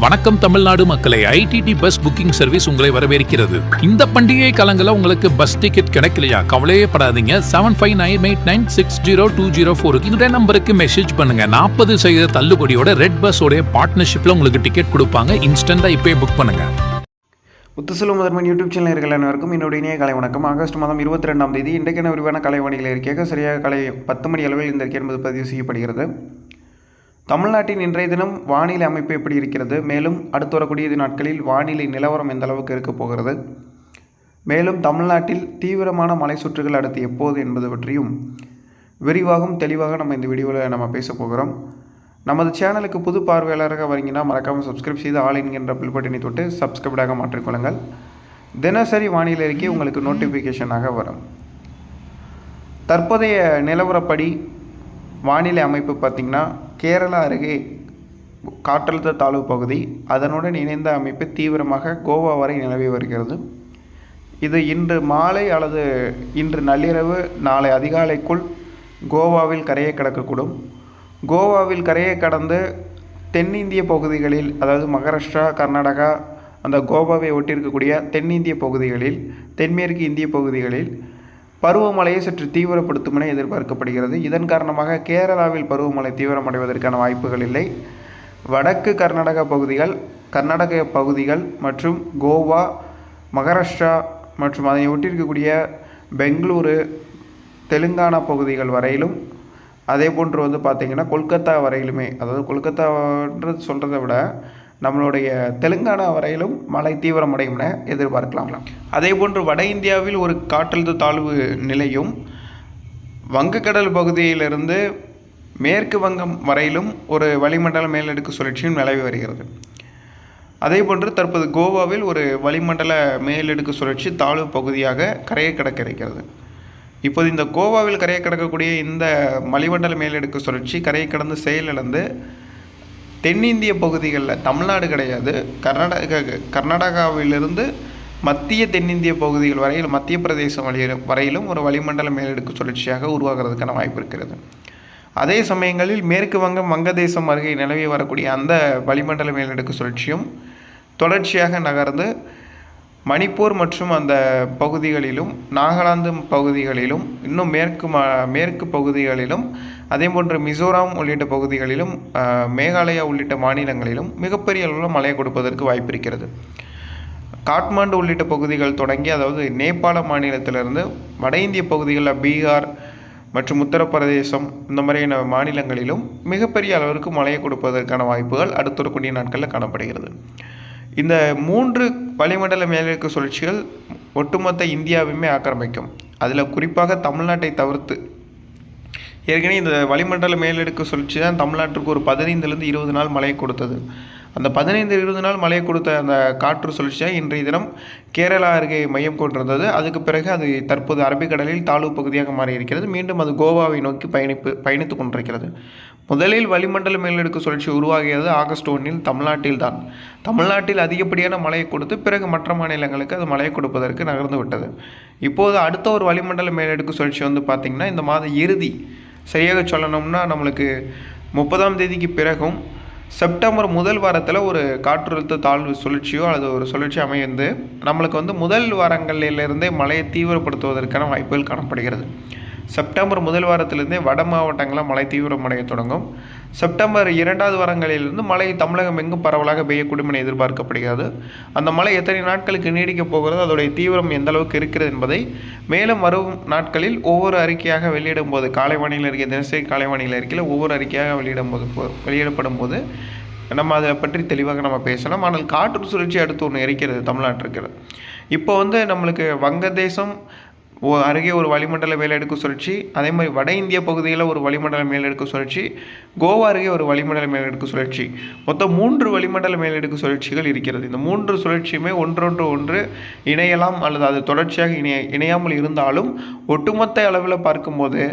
வணக்கம் தமிழ்நாடு மக்களை, IDD bus booking service உங்களை வரவேற்கிறது. இந்த பண்டிகை காலங்களில் உங்களுக்கு பஸ் டிக்கெட் கிடைக்கலையா? கவலையே படாதீங்க. 7598960204 இந்த நம்பருக்கு மெசேஜ் பண்ணுங்க. 40% தள்ளுபடியோட ரெட் பஸ்ஸோட பார்ட்னர்ஷிப்ல உங்களுக்கு டிக்கெட் கொடுப்பாங்க. இன்ஸ்டன்டா இப்பே புக் பண்ணுங்க. முத்துசெல்வம் முதன்மன் யூடியூப் சேனல் இருக்கிற அனைவருக்கும் என்னுடைய இனிய காலை வணக்கம். ஆகஸ்ட் மாதம் 22ஆம் தேதி இன்றைக்கான விரிவான கலைவாணிகள் இருக்கையாக சரியாக காலை 10 மணி அளவில் இந்த இருக்கை என்பது பதிவு செய்யப்படுகிறது. தமிழ்நாட்டின் இன்றைய தினம் வானிலை அமைப்பு எப்படி இருக்கிறது, மேலும் அடுத்து வரக்கூடிய நாட்களில் வானிலை நிலவரம் எந்த அளவுக்கு இருக்க போகிறது, மேலும் தமிழ்நாட்டில் தீவிரமான மலை சுற்றுகள் அடுத்து எப்போது என்பது பற்றியும் விரிவாகவும் தெளிவாக நம்ம இந்த வீடியோவில் நம்ம பேச போகிறோம். நமது சேனலுக்கு புது பார்வையாளராக வரீங்கன்னா மறக்காமல் சப்ஸ்கிரைப் செய்து ஆல் என்கின்ற பில் பட்டனை தொட்டு சப்ஸ்கிரைப்டாக மாற்றிக்கொள்ளுங்கள். தினசரி வானிலை அறிக்கை உங்களுக்கு நோட்டிஃபிகேஷனாக வரும். தற்போதைய நிலவரப்படி வானிலை அமைப்பு பார்த்திங்கன்னா, கேரளா அருகே காற்றழுத்த தாழ்வு பகுதி, அதனுடன் இணைந்த அமைப்பு தீவிரமாக கோவா வரை நிலவி வருகிறது. இது இன்று மாலை அல்லது இன்று நள்ளிரவு நாளை அதிகாலைக்குள் கோவாவில் கரையை கடக்கக்கூடும். கோவாவில் கரையை கடந்து தென்னிந்திய பகுதிகளில், அதாவது மகாராஷ்டிரா, கர்நாடகா, அந்த கோவாவை ஒட்டியிருக்கக்கூடிய தென்னிந்திய பகுதிகளில், தென்மேற்கு இந்திய பகுதிகளில் பருவமழையை சற்று தீவிரப்படுத்தும் என எதிர்பார்க்கப்படுகிறது. இதன் காரணமாக கேரளாவில் பருவமழை தீவிரமடைவதற்கான வாய்ப்புகள் இல்லை. வடக்கு கர்நாடக பகுதிகள் மற்றும் கோவா, மகாராஷ்டிரா மற்றும் அதனை ஒட்டியிருக்கக்கூடிய பெங்களூரு, தெலுங்கானா பகுதிகள் வரையிலும், அதே போன்று பார்த்திங்கன்னா கொல்கத்தா வரையிலுமே, அதாவது கொல்கத்தான்றது சொல்கிறத விட நம்மளுடைய தெலுங்கானா வரையிலும் மழை தீவிரமடையும் என எதிர்பார்க்கலாம். அதே போன்று வட இந்தியாவில் ஒரு காற்றழுத்த தாழ்வு நிலையும் வங்கக்கடல் பகுதியிலிருந்து மேற்கு வங்கம் வரையிலும் ஒரு வளிமண்டல மேலடுக்கு சுழற்சியும் நிலவி வருகிறது. அதே போன்று தற்போது கோவாவில் ஒரு வளிமண்டல மேலடுக்கு சுழற்சி தாழ்வு பகுதியாக கரையை கடக்க இருக்கிறது. இப்போது இந்த கோவாவில் கரையை கடக்கக்கூடிய இந்த வளிமண்டல மேலடுக்கு சுழற்சி கரையை கடந்து செயலிழந்து தென்னிந்திய பகுதிகளில், தமிழ்நாடு கிடையாது, கர்நாடகாவிலிருந்து மத்திய தென்னிந்திய பகுதிகள் வரையில், மத்திய பிரதேசம் வரையிலும் ஒரு வளிமண்டல மேலடுக்கு சுழற்சியாக உருவாகிறதுக்கான வாய்ப்பு இருக்கிறது. அதே சமயங்களில் மேற்கு வங்கம், வங்கதேசம் அருகே நிலவி வரக்கூடிய அந்த வளிமண்டல மேலடுக்கு சுழற்சியும் தொடர்ச்சியாக நகர்ந்து மணிப்பூர் மற்றும் அந்த பகுதிகளிலும், நாகாலாந்து பகுதிகளிலும், இன்னும் மேற்கு பகுதிகளிலும், அதே போன்று மிசோராம் உள்ளிட்ட பகுதிகளிலும், மேகாலயா உள்ளிட்ட மாநிலங்களிலும் மிகப்பெரிய அளவில் மழை கொடுப்பதற்கு வாய்ப்பு இருக்கிறது. காட்மாண்டு உள்ளிட்ட பகுதிகள் தொடங்கி, அதாவது நேபாள மாநிலத்திலிருந்து வட இந்திய பகுதிகளில் பீகார் மற்றும் உத்தரப்பிரதேசம் இந்த மாதிரியான மாநிலங்களிலும் மிகப்பெரிய அளவிற்கு மழையை கொடுப்பதற்கான வாய்ப்புகள் அடுத்து வரக்கூடிய நாட்களில் காணப்படுகிறது. இந்த 3 வளிமண்டல மேலடுக்கு சுழற்சிகள் ஒட்டுமொத்த இந்தியாவையுமே ஆக்கிரமிக்கும். அதில் குறிப்பாக தமிழ்நாட்டை தவிர்த்து, ஏற்கனவே இந்த வளிமண்டல மேலடுக்கு சுழற்சி தான் தமிழ்நாட்டுக்கு ஒரு 15லேருந்து 20 நாள் மழை கொடுத்தது. அந்த 15-20 நாள் மழை கொடுத்த அந்த காற்று சுழற்சியாக இன்றைய தினம் கேரளா அருகே மையம் கொண்டிருந்தது. அதுக்கு பிறகு அது தற்போது அரபிக்கடலில் தாழ்வு பகுதியாக மாறியிருக்கிறது. மீண்டும் அது கோவாவை நோக்கி பயணித்து கொண்டிருக்கிறது. முதலில் வளிமண்டல மேலடுக்கு சுழற்சி உருவாகியது ஆகஸ்ட் 1 தமிழ்நாட்டில் தான். தமிழ்நாட்டில் அதிகப்படியான மழையை கொடுத்து பிறகு மற்ற மாநிலங்களுக்கு அது மழையை கொடுப்பதற்கு நகர்ந்து விட்டது. இப்போது அடுத்த ஒரு வளிமண்டல மேலடுக்கு சுழற்சி பார்த்திங்கன்னா, இந்த மாத இறுதி, சரியாக சொல்லணும்னா நம்மளுக்கு 30ஆம் தேதிக்கு பிறகும் செப்டம்பர் முதல் வாரத்தில் ஒரு காற்றழுத்த தாழ்வு சுழற்சியோ அல்லது ஒரு சுழற்சி அமைந்து நம்மளுக்கு முதல் வாரங்களிலிருந்தே மழையை தீவிரப்படுத்துவதற்கான வாய்ப்புகள் காணப்படுகிறது. செப்டம்பர் முதல் வாரத்திலிருந்தே வட மாவட்டங்களில் மழை தீவிரமடைய தொடங்கும். செப்டம்பர் 2வது வாரங்களிலிருந்து மழை தமிழகம் எங்கும் பரவலாக பெய்யக்கூடும் என எதிர்பார்க்கப்படுகிறது. அந்த மழை எத்தனை நாட்களுக்கு நீடிக்கப் போகிறது, அதோடைய தீவிரம் எந்த அளவுக்கு இருக்கிறது என்பதை மேலும் வரும் நாட்களில் ஒவ்வொரு அறிக்கையாக வெளியிடும் போது, காலைவானியில் இருக்க தினசரி காலைவானியில் அறிக்கையில் ஒவ்வொரு அறிக்கையாக வெளியிடப்படும் போது நம்ம அதை பற்றி தெளிவாக நம்ம பேசலாம். ஆனால் காற்று சுழற்சி அடுத்து ஒன்று இருக்கிறது தமிழ்நாட்டிற்கு. இப்போ நம்மளுக்கு வங்கதேசம் அருகே ஒரு வளிமண்டல மேலடுக்கு சுழற்சி, அதே மாதிரி வட இந்திய பகுதியில் ஒரு வளிமண்டல மேலடுக்கு சுழற்சி, கோவா அருகே ஒரு வளிமண்டல மேலடுக்கு சுழற்சி, மொத்தம் 3 வளிமண்டல மேலடுக்கு சுழற்சிகள் இருக்கிறது. இந்த 3 சுழற்சியுமே ஒன்று இணையலாம் அல்லது அது தொடர்ச்சியாக இணையாமல் இருந்தாலும் ஒட்டுமொத்த அளவில் பார்க்கும்போது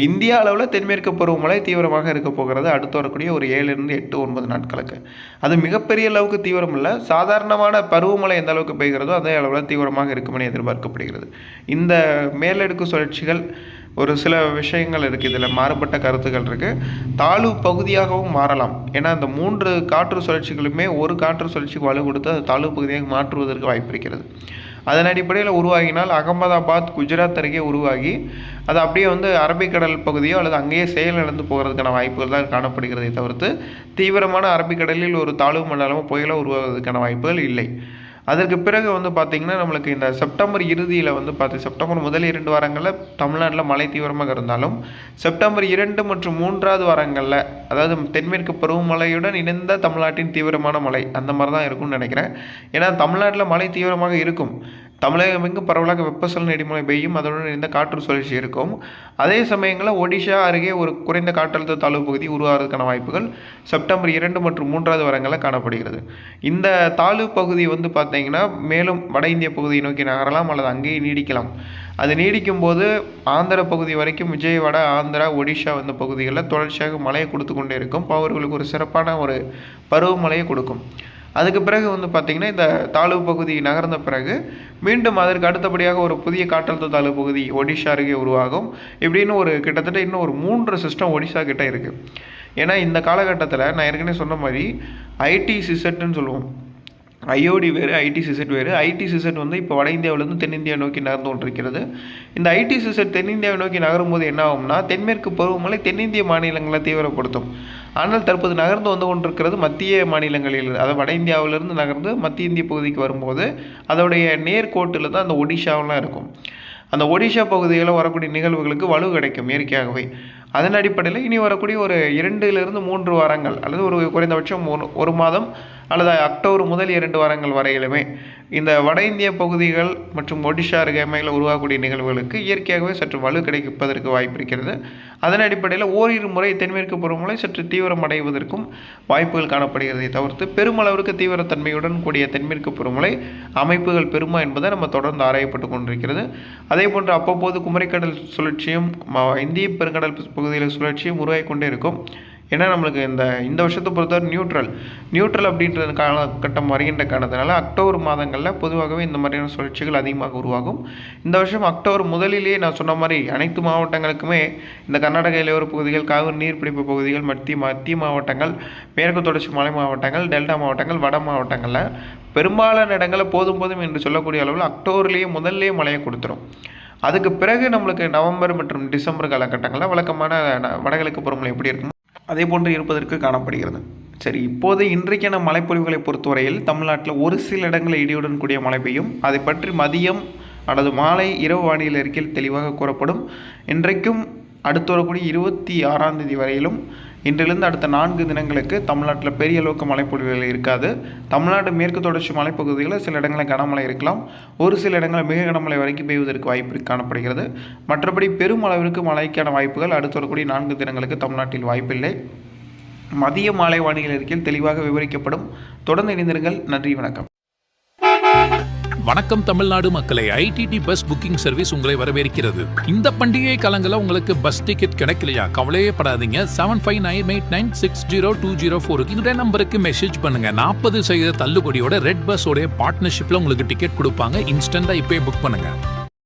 இந்தியா அளவில் தென்மேற்கு பருவமழை தீவிரமாக இருக்க போகிறது அடுத்து வரக்கூடிய ஒரு 7 to 8-9 நாட்களுக்கு. அது மிகப்பெரிய அளவுக்கு தீவிரம் இல்லை, சாதாரணமான பருவமழை எந்த அளவுக்கு பெய்கிறதோ அதே அளவில் தீவிரமாக இருக்கும் என எதிர்பார்க்கப்படுகிறது. இந்த மேலடுக்கு சுழற்சிகள் ஒரு சில விஷயங்கள் இருக்குது, இதில் மாறுபட்ட கருத்துக்கள் இருக்குது. தாழ்வு பகுதியாகவும் மாறலாம். ஏன்னா இந்த 3 காற்று சுழற்சிகளுமே ஒரு காற்று சுழற்சிக்கு வலு கொடுத்து அது தாழ்வு பகுதியாக மாற்றுவதற்கு வாய்ப்பு இருக்கிறது. அதன் அடிப்படையில் உருவாகினால் அகமதாபாத் குஜராத் அருகே உருவாகி அது அப்படியே அரபிக்கடல் பகுதியோ அல்லது அங்கேயே செயலிழந்து போகிறதுக்கான வாய்ப்புகள் தான் காணப்படுகிறதை தவிர்த்து தீவிரமான அரபிக்கடலில் ஒரு தாழ்வு மண்டலமோ புயலோ உருவாவதற்கான வாய்ப்புகள் இல்லை. அதற்கு பிறகு பார்த்திங்கன்னா நம்மளுக்கு இந்த செப்டம்பர் இறுதியில் செப்டம்பர் முதல் 2 வாரங்களில் தமிழ்நாட்டில் மழை தீவிரமாக இருந்தாலும் செப்டம்பர் 2 மற்றும் 3வது வாரங்களில் அதாவது தென்மேற்கு பருவமழையுடன் இணைந்த தமிழ்நாட்டின் தீவிரமான மழை அந்த மாதிரி தான் இருக்கும்னு நினைக்கிறேன். ஏன்னா தமிழ்நாட்டில் மழை தீவிரமாக இருக்கும். தமிழகம் எங்கும் பரவலாக வெப்பசலன இடிமழை பெய்யும், அதனுடன் இணைந்த காற்று சுழற்சி இருக்கும். அதே சமயங்களில் ஒடிஷா அருகே ஒரு குறைந்த காற்றழுத்த தாழ்வு பகுதி உருவாகிறதுக்கான வாய்ப்புகள் செப்டம்பர் 2 மற்றும் 3வது வாரங்களில் காணப்படுகிறது. இந்த தாழ்வு பகுதி பார்த்திங்கன்னா மேலும் வட இந்திய பகுதியை நோக்கி நகரலாம் அல்லது அங்கேயே நீடிக்கலாம். அது நீடிக்கும் போது ஆந்திர பகுதி வரைக்கும் விஜயவாடா, ஆந்திரா, ஒடிஷா பகுதிகளில் தொடர்ச்சியாக மழையை கொடுத்து கொண்டே இருக்கும். அவர்களுக்கு ஒரு சிறப்பான ஒரு பருவமழையை கொடுக்கும். அதுக்கு பிறகு பார்த்திங்கன்னா இந்த தாழ்வு பகுதி நகர்ந்த பிறகு மீண்டும் அதற்கு அடுத்தபடியாக ஒரு புதிய காற்றழுத்த தாழ்வு பகுதி ஒடிஷா அருகே உருவாகும். இப்படின்னு கிட்டத்தட்ட இன்னும் ஒரு 3 சிஸ்டம் ஒடிஷா கிட்ட இருக்குது. ஏன்னா இந்த காலகட்டத்தில் நான் ஏற்கனவே சொன்ன மாதிரி ஐடி சிசெட்னு சொல்லுவோம். ஐஓடி வேறு, ஐடி சிசெட் வேறு. ஐடி சிசெட் இப்போ வட இந்தியாவிலேருந்து தென்னிந்தியா நோக்கி நகர்ந்து கொண்டிருக்கிறது. இந்த ஐடி சிசெட் தென்னிந்தியாவை நோக்கி நகரும்போது என்ன ஆகும்னா தென்மேற்கு பருவமழை தென்னிந்திய மாநிலங்களை தீவிரப்படுத்தும். ஆனால் தற்போது நகர்ந்து கொண்டிருக்கிறது மத்திய மாநிலங்களில், அதாவது வட இந்தியாவிலிருந்து நகர்ந்து மத்திய இந்திய பகுதிக்கு வரும்போது அதோடைய நேர்கோட்டில் தான் அந்த ஒடிஷாவெலாம் இருக்கும். அந்த ஒடிஷா பகுதிகளில் வரக்கூடிய நிகழ்வுகளுக்கு வலு கிடைக்கும் இயற்கையாகவே. அதன் அடிப்படையில் இனி வரக்கூடிய ஒரு 2லிருந்து 3 வாரங்கள் அல்லது ஒரு குறைந்தபட்சம் 1 மாதம் அல்லது அக்டோபர் முதல் 2 வாரங்கள் வரையிலுமே இந்த வட இந்திய பகுதிகள் மற்றும் ஒடிஷா அருகாமையில் உருவாகக்கூடிய நிகழ்வுகளுக்கு இயற்கையாகவே சற்று வலு கிடைப்பதற்கு வாய்ப்பு இருக்கிறது. அதன் அடிப்படையில் ஓரிரு முறை தென்மேற்கு பருவமழை சற்று தீவிரமடைவதற்கும் வாய்ப்புகள் காணப்படுகிறதை தவிர்த்து பெருமளவிற்கு தீவிரத்தன்மையுடன் கூடிய தென்மேற்கு பருவமழை அமைப்புகள் பெருமா என்பதை நம்ம தொடர்ந்து ஆராயப்பட்டு கொண்டிருக்கிறது. அதே போன்று அவ்வப்போது குமரிக்கடல் சுழற்சியும் இந்திய பெருங்கடல் பகுதியில் சுழற்சியும் உருவாகி கொண்டே இருக்கும். ஏன்னா நம்மளுக்கு இந்த வருஷத்தை பொறுத்தவரை நியூட்ரல் அப்படின்றது காலகட்டம் வருகின்ற காரணத்தினால அக்டோபர் மாதங்களில் பொதுவாகவே இந்த மாதிரியான சுழற்சிகள் அதிகமாக உருவாகும். இந்த வருஷம் அக்டோபர் முதலிலேயே நான் சொன்ன மாதிரி அனைத்து மாவட்டங்களுக்குமே இந்த கர்நாடக எல்லையோர பகுதிகள், காவிரி நீர்பிடிப்பு பகுதிகள், மத்திய மாவட்டங்கள், மேற்கு தொடர்ச்சி மலை மாவட்டங்கள், டெல்டா மாவட்டங்கள், வட மாவட்டங்களில் பெரும்பாலான இடங்களில் போதும் என்று சொல்லக்கூடிய அளவில் அக்டோபர்லேயே முதல்லேயே மழையை கொடுத்துரும். அதுக்கு பிறகு நம்மளுக்கு நவம்பர் மற்றும் டிசம்பர் காலகட்டங்களில் வழக்கமான வடகிழக்கு பருவமழை எப்படி இருக்கும் அதே போன்று இருப்பதற்கு காணப்படுகிறது. சரி, இப்போது இன்றைக்கான மழைப்பொழிவுகளை பொறுத்தவரையில் தமிழ்நாட்டில் ஒரு சில இடங்களில் இடியுடன் கூடிய மழை பெய்யும். அதை பற்றி மதியம் அல்லது மாலை இரவு வானிலை அறிக்கையில் தெளிவாக கூறப்படும். இன்றைக்கும் அடுத்து வரக்கூடிய 26ஆம் தேதி வரையிலும் இன்றிலிருந்து அடுத்த 4 தினங்களுக்கு தமிழ்நாட்டில் பெரிய அளவுக்கு மழைப்பொழிவுகள் இருக்காது. தமிழ்நாடு மேற்கு தொடர்ச்சி மலைப்பகுதிகளில் சில இடங்களில் கனமழை இருக்கலாம். ஒரு சில இடங்களில் மிக கனமழை வரைக்கும் பெய்வதற்கு வாய்ப்பு காணப்படுகிறது. மற்றபடி பெருமளவிற்கு மழைக்கான வாய்ப்புகள் அடுத்து வரக்கூடிய 4 தினங்களுக்கு தமிழ்நாட்டில் வாய்ப்பில்லை. மதிய மாலை வானிலை அறிக்கையில் தெளிவாக விவரிக்கப்படும். தொடர்ந்து இணைந்திருங்கள். நன்றி, வணக்கம். வணக்கம் தமிழ்நாடு மக்களை, ஐடிடி பஸ் புக்கிங் சர்வீஸ் உங்களை வரவேற்கிறது. இந்த பண்டிகை காலங்களில் உங்களுக்கு பஸ் டிக்கெட் கிடைக்கலையா? கவலையே படாதீங்க. 7598960204 இந்த நம்பருக்கு மெசேஜ் பண்ணுங்க. 40% தள்ளுபடியோட ரெட் பஸ் உடைய பார்ட்னர்ஷிப்ல உங்களுக்கு டிக்கெட் கொடுப்பாங்க. இன்ஸ்டன்டா இப்பவே புக் பண்ணுங்க.